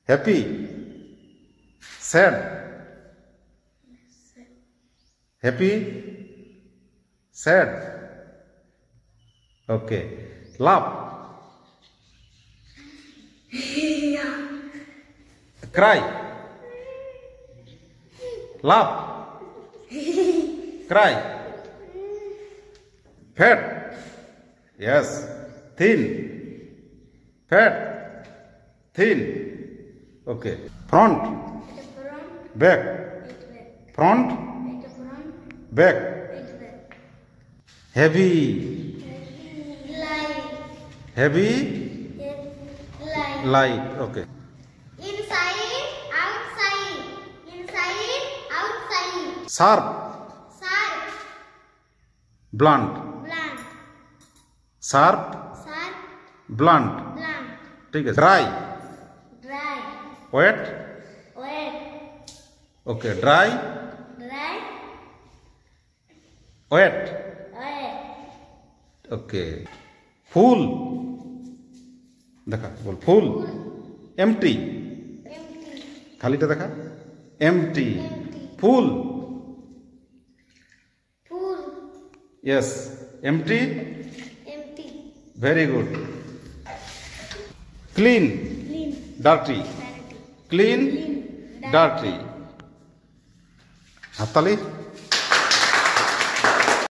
Happy. Sad. Happy. Sad. Okay. Laugh. Cry. Laugh. Cry. Fat. Yes. Thin. Fat. Thin. Okay. Front. Back. Front. Back. Heavy. Heavy. Light. Okay. Inside, outside. Inside, outside. Sharp. Sharp. Blunt. Blunt. Sharp. Sharp. Blunt. Blunt. ठीक है. Dry. Dry. Wet. Wet. Okay. Dry. Dry. Wet. Wet. Okay. Full. देखा बोल full. Empty. Empty. खालीटा देखा. Empty. Empty. Full. Full. Yes. Empty. Empty. Very good. Clean. Clean. Dirty. Dirty. Clean. Clean. Dirty. हाथ ताली.